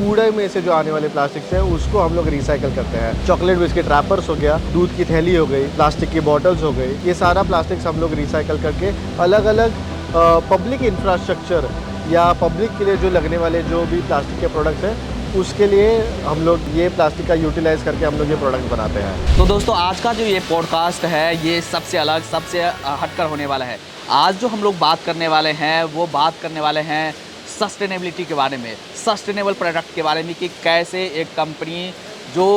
कूड़े में से जो आने वाले प्लास्टिक्स है उसको हम लोग रिसाइकल करते हैं। चॉकलेट बिस्किट रैपर्स हो गया, दूध की थैली हो गई, प्लास्टिक की बॉटल्स हो गई, ये सारा प्लास्टिक्स हम लोग रिसाइकल करके अलग अलग पब्लिक इंफ्रास्ट्रक्चर या पब्लिक के लिए जो लगने वाले जो भी प्लास्टिक के प्रोडक्ट्स हैं उसके लिए हम लोग ये प्लास्टिक का यूटिलाइज़ करके हम लोग ये प्रोडक्ट बनाते हैं। तो दोस्तों आज का जो ये पॉडकास्ट है ये सबसे अलग, सबसे हटकर होने वाला है। आज जो हम लोग बात करने वाले हैं वो बात करने वाले हैं सस्टेनेबिलिटी के बारे में, सस्टेनेबल प्रोडक्ट के बारे में कि कैसे एक कंपनी जो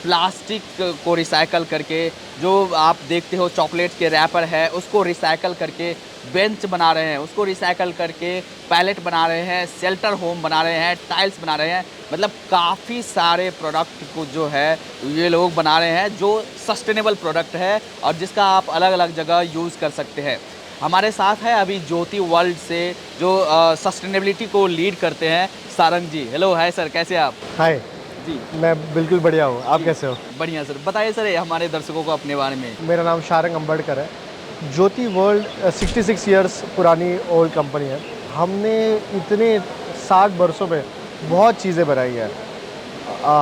प्लास्टिक को रिसाइकल करके, जो आप देखते हो चॉकलेट के रैपर है उसको रिसाइकल करके बेंच बना रहे हैं, उसको रिसाइकल करके पैलेट बना रहे हैं, शेल्टर होम बना रहे हैं, टाइल्स बना रहे हैं। मतलब काफ़ी सारे प्रोडक्ट को जो है ये लोग बना रहे हैं जो सस्टेनेबल प्रोडक्ट है और जिसका आप अलग अलग जगह यूज़ कर सकते हैं। हमारे साथ है अभी ज्योति वर्ल्ड से जो सस्टेनेबिलिटी को लीड करते हैं सारंग जी। हेलो, हाय सर, कैसे आप? हाय जी, मैं बिल्कुल बढ़िया हूँ, आप कैसे हो? बढ़िया सर। बताइए सर हमारे दर्शकों को अपने बारे में। मेरा नाम शारंग अम्बेडकर है। ज्योति वर्ल्ड 66 इयर्स पुरानी ओल्ड कंपनी है। हमने इतने 60 वर्षों में बहुत चीज़ें बनाई है।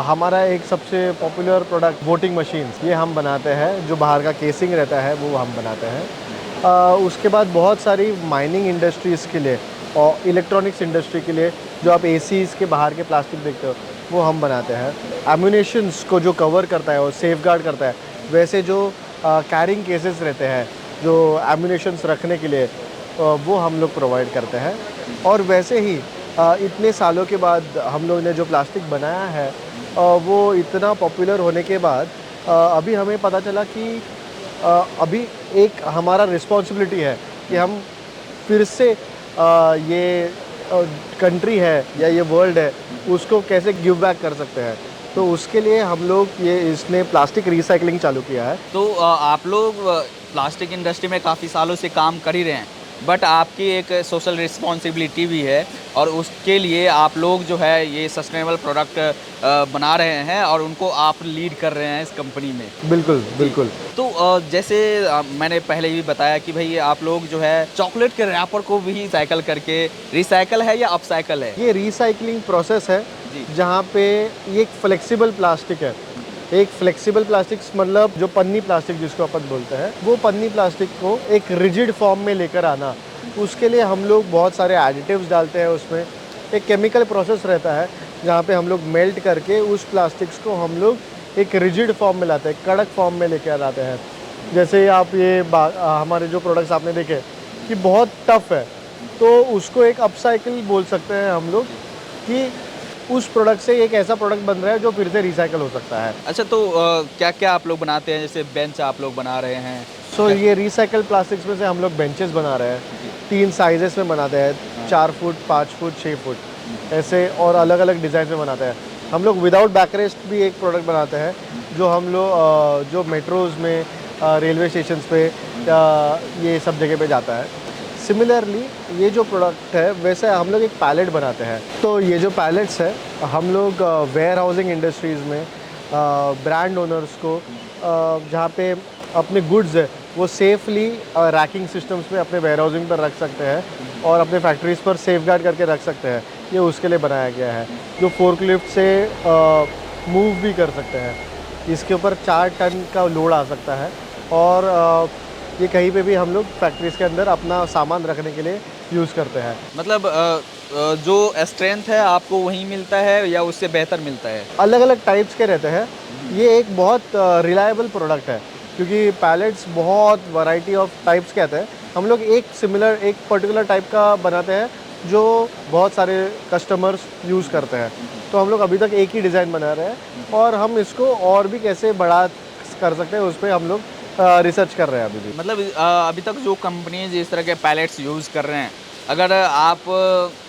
हमारा एक सबसे पॉपुलर प्रोडक्ट वोटिंग मशीन्स, ये हम बनाते हैं। जो बाहर का केसिंग रहता है वो हम बनाते हैं। उसके बाद बहुत सारी माइनिंग इंडस्ट्रीज़ के लिए और इलेक्ट्रॉनिक्स इंडस्ट्री के लिए जो आप एसीज़ के बाहर के प्लास्टिक देखते हो वो हम बनाते हैं। एम्यूनेशंस को जो कवर करता है और सेफगार्ड करता है, वैसे जो कैरिंग केसेस रहते हैं जो एम्यूनेशंस रखने के लिए वो हम लोग प्रोवाइड करते हैं। और वैसे ही इतने सालों के बाद हम लोग ने जो प्लास्टिक बनाया है वो इतना पॉपुलर होने के बाद अभी हमें पता चला कि अभी एक हमारा रिस्पॉन्सिबिलिटी है कि हम फिर से ये कंट्री है या ये वर्ल्ड है उसको कैसे गिव बैक कर सकते हैं। तो उसके लिए हम लोग इसने प्लास्टिक रिसाइकलिंग चालू किया है। तो आप लोग प्लास्टिक इंडस्ट्री में काफ़ी सालों से काम कर ही रहे हैं, बट आपकी एक सोशल रिस्पॉन्सिबिलिटी भी है और उसके लिए आप लोग जो है ये सस्टेनेबल प्रोडक्ट बना रहे हैं और उनको आप लीड कर रहे हैं इस कंपनी में। बिल्कुल बिल्कुल। तो जैसे मैंने पहले ही बताया कि भाई आप लोग जो है चॉकलेट के रैपर को भी रिसाइकल करके, रिसाइकल है या अपसाइकल है? ये रिसाइकलिंग प्रोसेस है जी। जहाँ पे ये एक फ्लेक्सिबल प्लास्टिक है। एक फ्लेक्सिबल प्लास्टिक मतलब जो पन्नी प्लास्टिक जिसको अपन बोलते हैं, वो पन्नी प्लास्टिक को एक रिजिड फॉर्म में लेकर आना, उसके लिए हम लोग बहुत सारे एडिटिव्स डालते हैं। उसमें एक केमिकल प्रोसेस रहता है जहाँ पे हम लोग मेल्ट करके उस प्लास्टिक्स को हम लोग एक रिजिड फॉर्म में लाते हैं, कड़क फॉर्म में लेकर आते हैं। जैसे आप ये हमारे जो प्रोडक्ट्स आपने देखे कि बहुत टफ़ है, तो उसको एक अपसाइकिल बोल सकते हैं हम लोग कि उस प्रोडक्ट से एक ऐसा प्रोडक्ट बन रहा है जो फिर से रिसाइकल हो सकता है। अच्छा, तो क्या क्या आप लोग बनाते हैं? जैसे बेंच आप लोग बना रहे हैं। सो ये रिसाइकल प्लास्टिक्स में से हम लोग बेंचेस बना रहे हैं। 3 साइजेस में बनाते हैं, 4 फुट, 5 फुट, 6 फुट ऐसे, और अलग अलग डिज़ाइन में बनाते हैं। हम लोग विदाउट बैकरेस्ट भी एक प्रोडक्ट बनाते हैं जो हम लोग जो मेट्रोज़ में, रेलवे स्टेशन पे ये सब जगह पे जाता है। सिमिलरली ये जो प्रोडक्ट है वैसे हम लोग एक पैलेट बनाते हैं। तो ये जो पैलेट्स है हम लोग वेयर हाउसिंग इंडस्ट्रीज़ में ब्रांड ओनर्स को जहाँ पे अपने गुड्स है वो सेफली रैकिंग सिस्टम्स में अपने वेयर हाउसिंग पर रख सकते हैं और अपने फैक्ट्रीज़ पर सेफगार्ड करके रख सकते हैं। ये उसके लिए बनाया गया है जो फोर्कलिफ्ट से मूव भी कर सकते हैं। इसके ऊपर 4 टन का लोड आ सकता है और ये कहीं पे भी हम लोग फैक्ट्रीज़ के अंदर अपना सामान रखने के लिए यूज़ करते हैं। मतलब जो स्ट्रेंथ है आपको वहीं मिलता है या उससे बेहतर मिलता है? अलग अलग टाइप्स के रहते हैं। ये एक बहुत रिलायबल प्रोडक्ट है क्योंकि पैलेट्स बहुत वैरायटी ऑफ टाइप्स के आते हैं। हम लोग एक पर्टिकुलर टाइप का बनाते हैं जो बहुत सारे कस्टमर्स यूज़ करते हैं। तो हम लोग अभी तक एक ही डिज़ाइन बना रहे हैं और हम इसको और भी कैसे बड़ा कर सकते हैं उस पर हम लोग रिसर्च कर रहे हैं अभी भी। मतलब अभी तक जो कंपनीज इस तरह के पैलेट्स यूज़ कर रहे हैं, अगर आप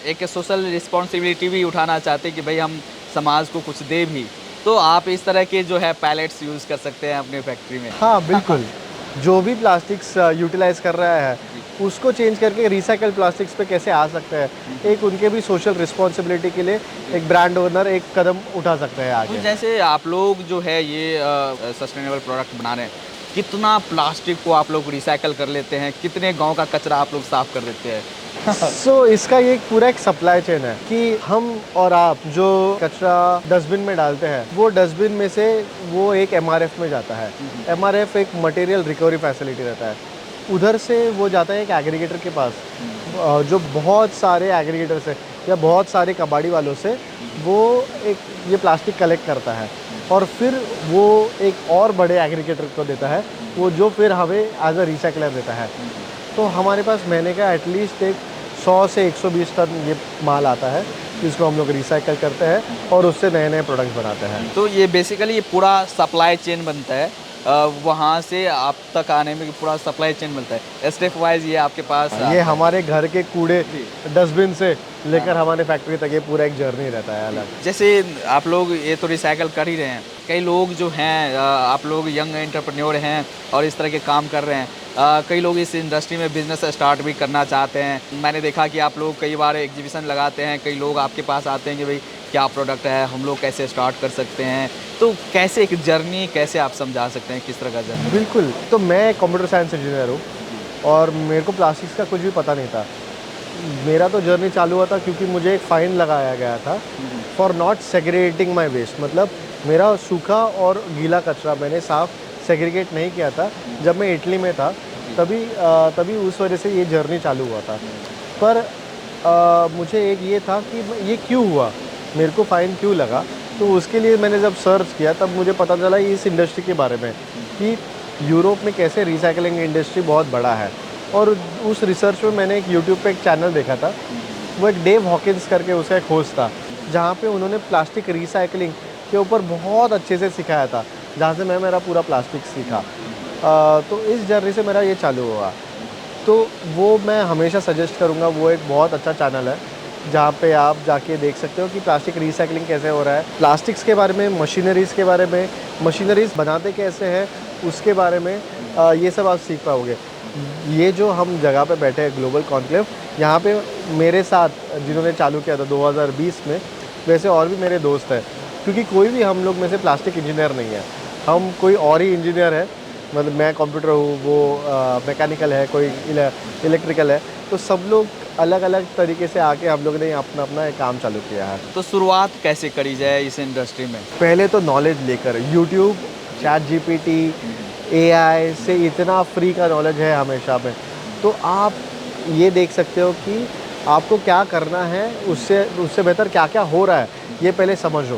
एक सोशल रिस्पॉन्सिबिलिटी भी उठाना चाहते हैं कि भाई हम समाज को कुछ दे भी, तो आप इस तरह के जो है पैलेट्स यूज़ कर सकते हैं अपने फैक्ट्री में। हाँ बिल्कुल। जो भी प्लास्टिक्स यूटिलाइज़ कर रहा है उसको चेंज करके रिसाइकल प्लास्टिक्स पे कैसे आ सकते हैं, एक उनके भी सोशल रिस्पॉन्सिबिलिटी के लिए एक ब्रांड ओनर एक कदम उठा सकते हैं आगे। तो जैसे आप लोग जो है ये सस्टेनेबल प्रोडक्ट बना रहे हैं, कितना प्लास्टिक को आप लोग रिसाइकल कर लेते हैं, कितने गांव का कचरा आप लोग साफ कर देते हैं? इसका ये पूरा एक सप्लाई चेन है कि हम और आप जो कचरा डस्टबिन में डालते हैं, वो डस्टबिन में से वो एक एमआरएफ में जाता है। एमआरएफ एक मटेरियल रिकवरी फैसिलिटी रहता है, उधर से वो जाता है एक एग्रीगेटर के पास, जो बहुत सारे एग्रीगेटर्स है या बहुत सारे कबाड़ी वालों से वो एक ये प्लास्टिक कलेक्ट करता है और फिर वो एक और बड़े एग्रीगेटर को देता है, वो जो फिर हमें एज अ रिसाइकलर देता है। तो हमारे पास महीने का एटलीस्ट एक 100 से 120 टन ये माल आता है, जिसको हम लोग रिसाइकल करते हैं और उससे नए नए प्रोडक्ट्स बनाते हैं। तो ये बेसिकली ये पूरा सप्लाई चेन बनता है, वहाँ से आप तक आने में पूरा सप्लाई चेन बनता है, स्टेप वाइज ये आपके पास ये हमारे घर के कूड़े डस्टबिन से लेकर हमारे फैक्ट्री तक ये पूरा एक जर्नी रहता है अलग। जैसे आप लोग ये तो रिसाइकल कर ही रहे हैं, कई लोग जो हैं आप लोग यंग एंटरप्रेन्योर हैं और इस तरह के काम कर रहे हैं, कई लोग इस इंडस्ट्री में बिजनेस स्टार्ट भी करना चाहते हैं। मैंने देखा कि आप लोग कई बार एग्जीबिशन लगाते हैं, कई लोग आपके पास आते हैं कि भाई क्या प्रोडक्ट है, हम लोग कैसे स्टार्ट कर सकते हैं, तो कैसे एक जर्नी कैसे आप समझा सकते हैं, किस तरह का जर्नी? बिल्कुल, तो मैं कंप्यूटर साइंस इंजीनियर हूँ और मेरे को प्लास्टिक्स का कुछ भी पता नहीं था। मेरा तो जर्नी चालू हुआ था क्योंकि मुझे एक फ़ाइन लगाया गया था for not segregating my waste, मतलब मेरा सूखा और गीला कचरा मैंने साफ सेग्रीगेट नहीं किया था। जब मैं इटली में था तभी उस वजह से ये जर्नी चालू हुआ था। पर मुझे एक ये था कि ये क्यों हुआ, मेरे को फ़ाइन क्यों लगा, तो उसके लिए मैंने जब सर्च किया तब मुझे पता चला इस इंडस्ट्री के बारे में कि यूरोप में कैसे रिसाइकलिंग इंडस्ट्री बहुत बड़ा है। और उस रिसर्च में मैंने एक यूट्यूब पे एक चैनल देखा था, वो एक डेव हॉकिंस करके उसका एक होस्ट था, जहाँ पे उन्होंने प्लास्टिक रिसाइकलिंग के ऊपर बहुत अच्छे से सिखाया था, जहाँ से मैं मेरा पूरा प्लास्टिक सीखा। तो इस जर्नी से मेरा ये चालू हुआ, तो वो मैं हमेशा सजेस्ट करूँगा। वो एक बहुत अच्छा चैनल है जहाँ पे आप जाके देख सकते हो कि प्लास्टिक रिसाइकलिंग कैसे हो रहा है, प्लास्टिक्स के बारे में, मशीनरीज़ के बारे में, मशीनरीज़ बनाते कैसे हैं उसके बारे में, ये सब आप सीख पाओगे। ये जो हम जगह पे बैठे हैं ग्लोबल कॉन्क्लेव, यहाँ पे मेरे साथ जिन्होंने चालू किया था 2020 में, वैसे और भी मेरे दोस्त हैं, क्योंकि कोई भी हम लोग में से प्लास्टिक इंजीनियर नहीं है, हम कोई और ही इंजीनियर है। मतलब मैं कंप्यूटर हूँ, वो मैकेनिकल है, कोई इलेक्ट्रिकल है, तो सब लोग अलग अलग तरीके से आके हम लोग ने अपना अपना काम चालू किया है। तो शुरुआत कैसे करी जाए इस इंडस्ट्री में? पहले तो नॉलेज लेकर, यूट्यूब, ChatGPT, AI से इतना फ्री का नॉलेज है हमेशा में, तो आप ये देख सकते हो कि आपको क्या करना है, उससे बेहतर क्या क्या हो रहा है ये पहले समझो,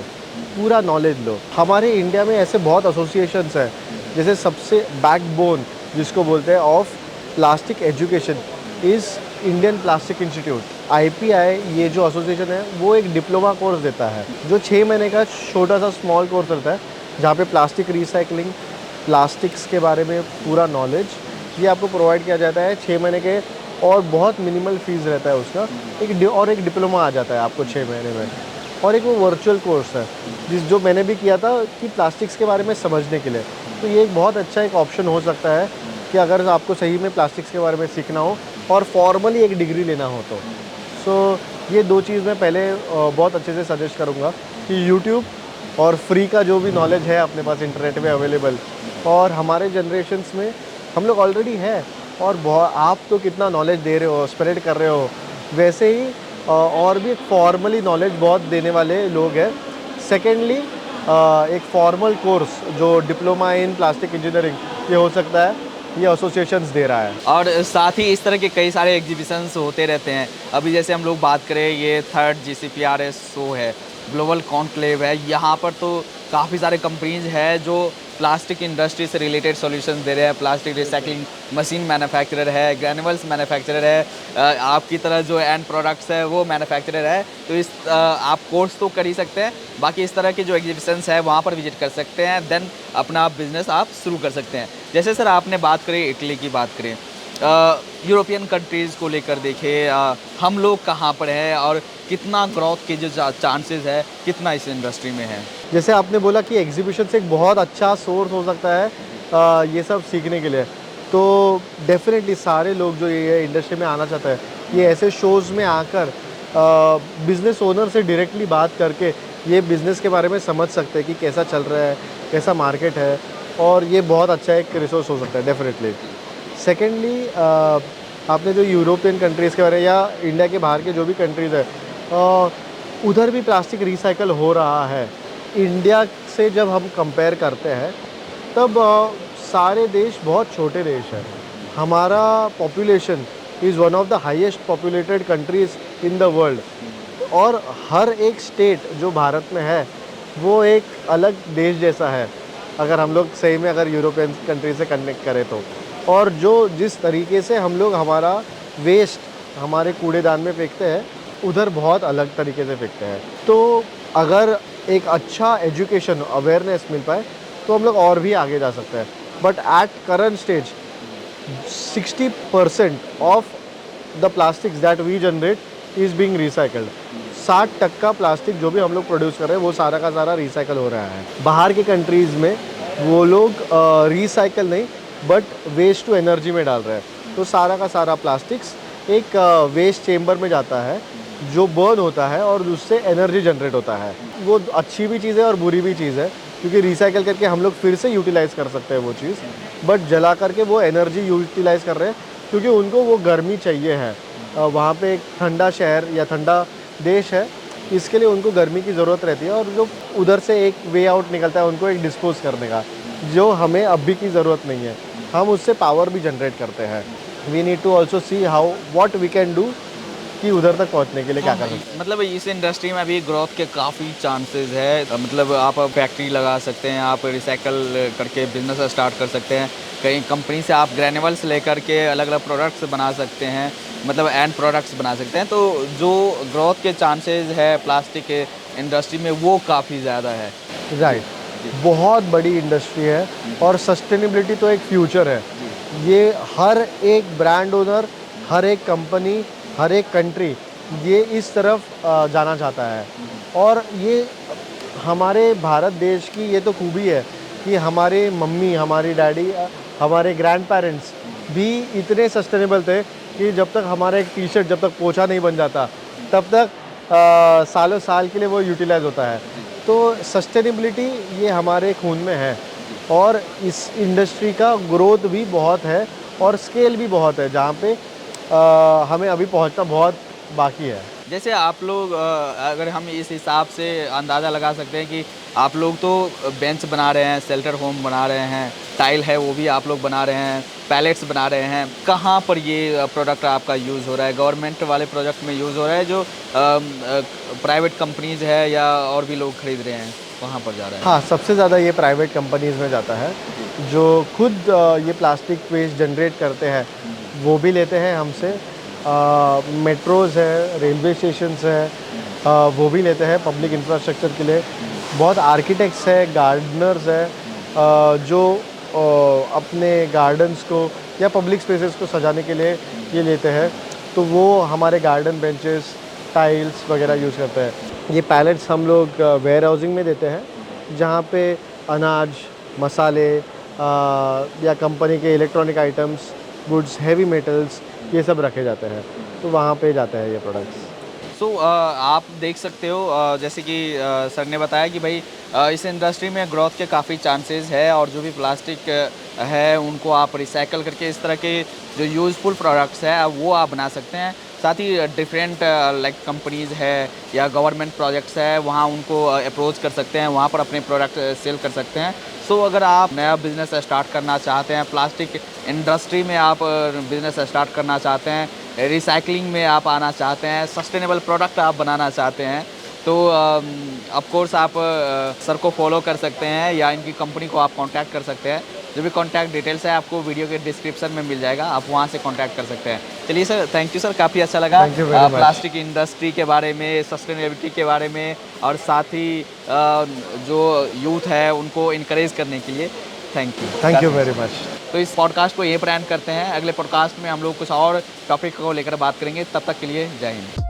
पूरा नॉलेज लो। हमारे इंडिया में ऐसे बहुत एसोसिएशंस हैं, जैसे सबसे बैकबोन जिसको बोलते हैं of plastic education is Indian plastic institute. IPI ये जो एसोसिएशन है वो एक डिप्लोमा कोर्स देता है, जो 6 महीने का छोटा सा स्मॉल कोर्स रहता है, जहाँ पे प्लास्टिक रिसाइकलिंग, प्लास्टिक्स के बारे में पूरा नॉलेज ये आपको प्रोवाइड किया जाता है 6 महीने के, और बहुत मिनिमल फीस रहता है उसका। एक डिप्लोमा आ जाता है आपको 6 महीने में, और एक वो वर्चुअल कोर्स है जो मैंने भी किया था कि प्लास्टिक्स के बारे में समझने के लिए। तो ये एक बहुत अच्छा एक ऑप्शन हो सकता है कि अगर आपको सही में प्लास्टिक्स के बारे में सीखना हो और फॉर्मली एक डिग्री लेना हो तो। ये 2 चीज़ मैं पहले बहुत अच्छे से सजेस्ट करूँगा कि यूट्यूब और फ्री का जो भी नॉलेज है अपने पास इंटरनेट में अवेलेबल, और हमारे जनरेशन्स में हम लोग ऑलरेडी है, और बहुत आप तो कितना नॉलेज दे रहे हो, स्प्रेड कर रहे हो, वैसे ही और भी एक फॉर्मली नॉलेज बहुत देने वाले लोग हैं। सेकेंडली एक फॉर्मल कोर्स जो डिप्लोमा इन प्लास्टिक इंजीनियरिंग ये हो सकता है, ये एसोसिएशंस दे रहा है। और साथ ही इस तरह के कई सारे एग्जीबिशंस होते रहते हैं। अभी जैसे हम लोग बात करें, ये 3rd GCPRS शो है, ग्लोबल कॉन्क्लेव है, यहाँ पर तो काफ़ी सारे कंपनीज है जो प्लास्टिक इंडस्ट्री से रिलेटेड सॉल्यूशंस दे रहे हैं। प्लास्टिक रिसाइकलिंग मशीन मैन्युफैक्चरर है, ग्रैन्युअल्स मैन्युफैक्चरर है, आपकी तरह जो एंड प्रोडक्ट्स है वो मैन्युफैक्चरर है। तो इस आप कोर्स तो कर ही सकते हैं, बाकी इस तरह के जो एग्जीबिशंस है वहाँ पर विजिट कर सकते हैं, देन अपना बिजनेस आप शुरू कर सकते हैं। जैसे सर आपने बात करी इटली की, बात करें यूरोपियन कंट्रीज़ को लेकर देखें, हम लोग कहाँ पर हैं और कितना ग्रोथ के जो चांसेस है कितना इस इंडस्ट्री में है? जैसे आपने बोला कि एग्जीबिशन से एक बहुत अच्छा सोर्स हो सकता है ये सब सीखने के लिए, तो डेफिनेटली सारे लोग जो ये इंडस्ट्री में आना चाहते हैं, ये ऐसे शोज़ में आकर बिज़नेस ओनर से डायरेक्टली बात करके ये बिज़नेस के बारे में समझ सकते हैं कि कैसा चल रहा है, कैसा मार्केट है, और ये बहुत अच्छा एक रिसोर्स हो सकता है डेफिनेटली। सेकेंडली, आपने जो यूरोपियन कंट्रीज़ के बारे या इंडिया के बाहर के जो भी कंट्रीज़ है, उधर भी प्लास्टिक रिसाइकल हो रहा है। इंडिया से जब हम कंपेयर करते हैं तब सारे देश बहुत छोटे देश हैं। हमारा population is one of the highest populated countries in the world, और हर एक स्टेट जो भारत में है वो एक अलग देश जैसा है, अगर हम लोग सही में अगर यूरोपियन कंट्री से कनेक्ट करें तो। और जो जिस तरीके से हम लोग हमारा वेस्ट हमारे कूड़ेदान में फेंकते हैं, उधर बहुत अलग तरीके से फेंकते हैं। तो अगर एक अच्छा एजुकेशन अवेयरनेस मिल पाए तो हम लोग और भी आगे जा सकते हैं। But at current stage 60% of the plastics that we generate is being recycled. 60% plastic जो भी हम लोग प्रोड्यूस कर रहे हैं वो सारा का सारा रिसाइकल हो रहा है। बाहर के कंट्रीज़ में वो लोग रिसाइकल नहीं बट वेस्ट टू एनर्जी में डाल रहे हैं। तो सारा का सारा प्लास्टिक्स एक वेस्ट चेम्बर में जाता है जो बर्न होता है और उससे एनर्जी जनरेट होता है। वो अच्छी भी चीज़ है और बुरी भी चीज़ है, क्योंकि रिसाइकल करके हम लोग फिर से यूटिलाइज़ कर सकते हैं वो चीज़, बट जला करके वो एनर्जी यूटिलाइज़ कर रहे हैं क्योंकि उनको वो गर्मी चाहिए है। वहाँ पे एक ठंडा शहर या ठंडा देश है, इसके लिए उनको गर्मी की ज़रूरत रहती है, और जो उधर से एक वे आउट निकलता है उनको एक डिस्पोज करने का, जो हमें अभी की ज़रूरत नहीं है। हम उससे पावर भी जनरेट करते हैं। We need to also see how what we can do कि उधर तक पहुंचने के लिए क्या करना। मतलब इस इंडस्ट्री में अभी ग्रोथ के काफ़ी चांसेस है। मतलब आप फैक्ट्री लगा सकते हैं, आप रिसाइकल करके बिजनेस स्टार्ट कर सकते हैं। कहीं कंपनी से आप ग्रैन्युअल्स लेकर के अलग अलग प्रोडक्ट्स बना सकते हैं, मतलब एंड प्रोडक्ट्स बना सकते हैं। तो जो ग्रोथ के चांसेस है प्लास्टिक के इंडस्ट्री में वो काफ़ी ज़्यादा है। राइट, बहुत बड़ी इंडस्ट्री है और सस्टेनेबिलिटी तो एक फ्यूचर है। ये हर एक ब्रांड ओनर, हर एक कंपनी, हर एक कंट्री ये इस तरफ जाना चाहता है। और ये हमारे भारत देश की ये तो खूबी है कि हमारे मम्मी, हमारी डैडी, हमारे ग्रैंड पेरेंट्स भी इतने सस्टेनेबल थे कि जब तक हमारा एक टी शर्ट जब तक पोछा नहीं बन जाता तब तक सालों साल के लिए वो यूटिलाइज होता है। तो सस्टेनेबिलिटी ये हमारे खून में है, और इस इंडस्ट्री का ग्रोथ भी बहुत है और स्केल भी बहुत है, जहाँ पे हमें अभी पहुँचना बहुत बाकी है। जैसे आप लोग अगर हम इस हिसाब से अंदाज़ा लगा सकते हैं कि आप लोग तो बेंच बना रहे हैं, शेल्टर होम बना रहे हैं, टाइल है वो भी आप लोग बना रहे हैं, पैलेट्स बना रहे हैं। कहाँ पर ये प्रोडक्ट आपका यूज़ हो रहा है? गवर्नमेंट वाले प्रोजेक्ट में यूज़ हो रहा है जो प्राइवेट कंपनीज़ है, या और भी लोग खरीद रहे हैं, वहाँ पर जा रहा है? हाँ, सबसे ज़्यादा ये प्राइवेट कंपनीज़ में जाता है, जो खुद ये प्लास्टिक वेस्ट जनरेट करते हैं, वो भी लेते हैं हमसे। मेट्रोज़ है, रेलवे स्टेशंस है, वो भी लेते हैं पब्लिक इंफ्रास्ट्रक्चर के लिए। बहुत आर्किटेक्ट्स है, गार्डनर्स है, जो अपने गार्डन्स को या पब्लिक स्पेसेस को सजाने के लिए ये लेते हैं। तो वो हमारे गार्डन बेंचेस, टाइल्स वगैरह यूज़ करते हैं। ये पैलेट्स हम लोग वेयर हाउसिंग में देते हैं, जहाँ पे अनाज, मसाले या कंपनी के electronic items, goods, heavy metals, ये सब रखे जाते हैं। तो वहाँ पे जाते हैं ये प्रोडक्ट्स। सो आप देख सकते हो जैसे कि सर ने बताया कि भाई इस इंडस्ट्री में ग्रोथ के काफ़ी चांसेस है, और जो भी प्लास्टिक है उनको आप रिसाइकल करके इस तरह के जो यूज़फुल प्रोडक्ट्स है वो आप बना सकते हैं। साथ ही डिफरेंट लाइक कंपनीज़ है या गवर्नमेंट प्रोजेक्ट्स है, वहाँ उनको अप्रोच कर सकते हैं, वहाँ पर अपने प्रोडक्ट सेल कर सकते हैं। सो अगर आप नया बिज़नेस स्टार्ट करना चाहते हैं, प्लास्टिक इंडस्ट्री में आप बिज़नेस स्टार्ट करना चाहते हैं, रिसाइकलिंग में आप आना चाहते हैं, सस्टेनेबल प्रोडक्ट आप बनाना चाहते हैं, तो ऑफ कोर्स आप सर को फॉलो कर सकते हैं या इनकी कंपनी को आप कांटेक्ट कर सकते हैं। जो भी कांटेक्ट डिटेल्स है आपको वीडियो के डिस्क्रिप्शन में मिल जाएगा, आप वहाँ से कांटेक्ट कर सकते हैं। चलिए सर, थैंक यू सर, काफ़ी अच्छा लगा प्लास्टिक इंडस्ट्री के बारे में, सस्टेनेबिलिटी के बारे में, और साथ ही जो यूथ है उनको इनकरेज करने के लिए थैंक यू वेरी मच। तो इस पॉडकास्ट को यहीं पर एंड करते हैं। अगले पॉडकास्ट में हम लोग कुछ और टॉपिक को लेकर बात करेंगे। तब तक के लिए जय हिंद।